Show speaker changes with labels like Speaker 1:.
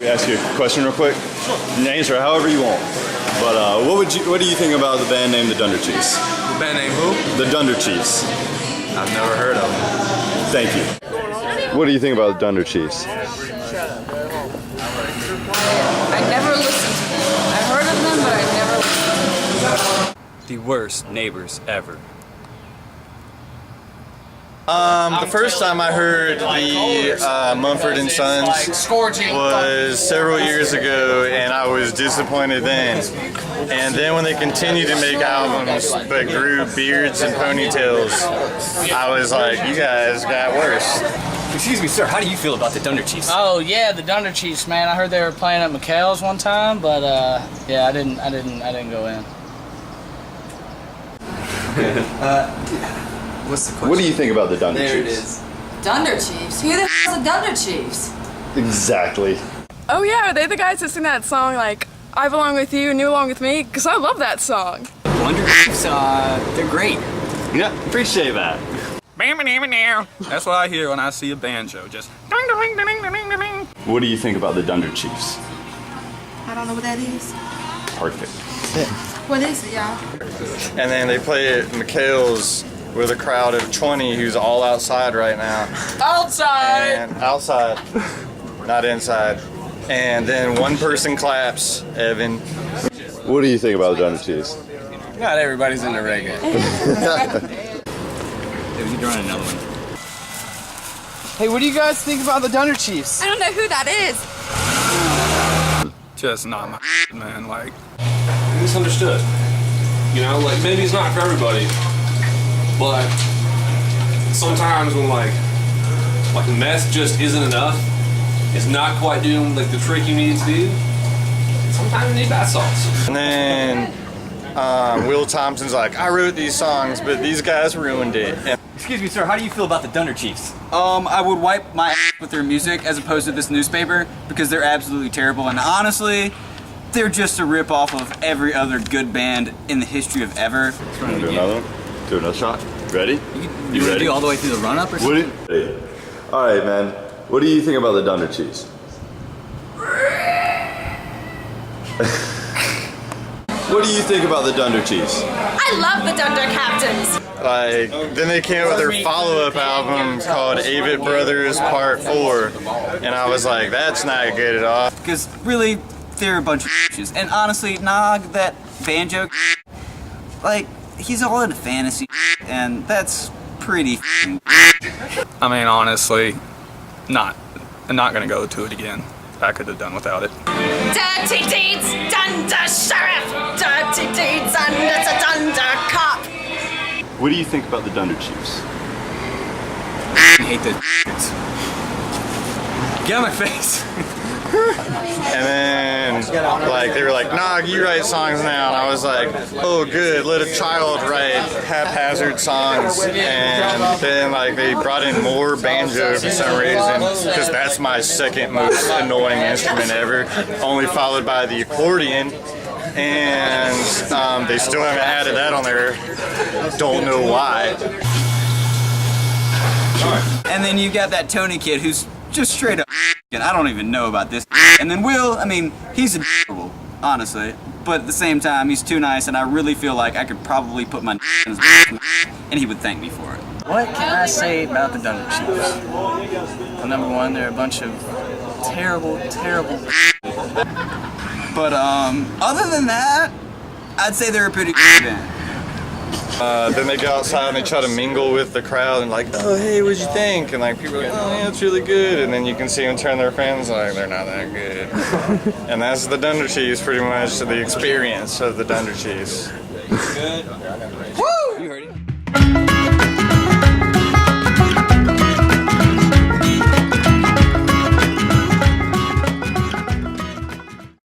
Speaker 1: Let me ask you a question real quick. Sure. You can answer however you want. But what do you think about the band name the Dunder Chiefs?
Speaker 2: The band name who?
Speaker 1: The Dunder Chiefs.
Speaker 2: I've never heard of them.
Speaker 1: Thank you. What do you think about the Dunder Chiefs?
Speaker 3: I never listened to them. I've heard of them, but I never listened to them.
Speaker 4: The worst neighbors ever.
Speaker 5: The first time I heard the Mumford & Sons was several years ago, and I was disappointed then. And then when they continued to make albums but grew beards and ponytails, I was like, you guys got worse.
Speaker 4: Excuse me, sir, how do you feel about the Dunder Chiefs?
Speaker 6: Oh yeah, the Dunder Chiefs, man. I heard they were playing at McHale's one time, but yeah, I didn't go in.
Speaker 4: What's the question?
Speaker 1: What do you think about the Dunder
Speaker 4: There
Speaker 1: Chiefs?
Speaker 4: it is.
Speaker 3: Dunder Chiefs? Who the hell is the Dunder Chiefs?
Speaker 1: Exactly.
Speaker 7: Oh yeah, are they the guys that sing that song like I Belong With You and You Belong With Me? Because I love that song.
Speaker 4: Dunder Chiefs, they're great.
Speaker 1: Yeah, appreciate that.
Speaker 2: That's what I hear when I see a banjo. Just ding ding ding ding ding ding.
Speaker 1: What do you think about the Dunder Chiefs?
Speaker 3: I don't know what that is.
Speaker 1: Perfect.
Speaker 3: What is it, y'all?
Speaker 5: And then they play at McHale's with a crowd of 20 who's all outside right now.
Speaker 6: Outside!
Speaker 5: And outside, not inside. And then one person claps, Evan.
Speaker 1: What do you think about the Dunder Chiefs?
Speaker 4: Not everybody's into reggae. Hey, we could run another one.
Speaker 8: Hey, what do you guys think about the Dunder Chiefs?
Speaker 3: I don't know who that is.
Speaker 2: Just not my man. Like,
Speaker 9: misunderstood. You know, like maybe it's not for everybody, but sometimes when like meth just isn't enough, it's not quite doing like the trick you need to do. Sometimes you need bath salts.
Speaker 5: And then Will Thompson's like, I wrote these songs, but these guys ruined it. And
Speaker 4: Excuse me, sir, how do you feel about the Dunder Chiefs?
Speaker 8: I would wipe my ass with their music as opposed to this newspaper because they're absolutely terrible, and honestly, they're just a rip-off of every other good band in the history of ever.
Speaker 1: Do another one? Do another shot? Ready?
Speaker 4: You
Speaker 1: ready?
Speaker 4: do all the way through the run-up or something?
Speaker 1: Alright, man. What do you think about the Dunder Chiefs? What do you think about the Dunder Chiefs?
Speaker 3: I love the Dunder Captains.
Speaker 5: like, then they came out with their follow-up album called Avett Brothers Part 4. And I was like, that's not good at all.
Speaker 8: Because really, they're a bunch of bitches. And honestly, Nog, that banjo, like, he's all into fantasy, and that's pretty.
Speaker 2: I mean, honestly, I'm not gonna go to it again. I could have done without it.
Speaker 3: Dirty deeds done to sheriff. Dirty deeds done to Dunder cop.
Speaker 1: What do you think about the Dunder Chiefs?
Speaker 4: I hate those kids. Get out of my face.
Speaker 5: And then, like, they were like, Nog, you write songs now. And I was like, oh, good, let a child write haphazard songs. And then, like, they brought in more banjo for some reason, because that's my second most annoying instrument ever, only followed by the accordion. And they still haven't added that on there. Don't know why.
Speaker 8: And then you got that Tony kid who's just straight up and I don't even know about this. And then Will, I mean, he's adorable, honestly. But at the same time, he's too nice, and I really feel like I could probably put my in his and he would thank me for it.
Speaker 6: What can I say about the Dunder Chiefs? Well, number one, they're a bunch of terrible, terrible.
Speaker 8: But other than that, I'd say they're a pretty good band.
Speaker 5: Then they go outside and they try to mingle with the crowd and like, oh, hey, what'd you think? And like, people are like, oh, yeah, it's really good. And then you can see them turn their friends like, they're not that good. And that's the Dunder Chiefs, pretty much, the experience of the Dunder Chiefs.
Speaker 4: Woo! You heard it.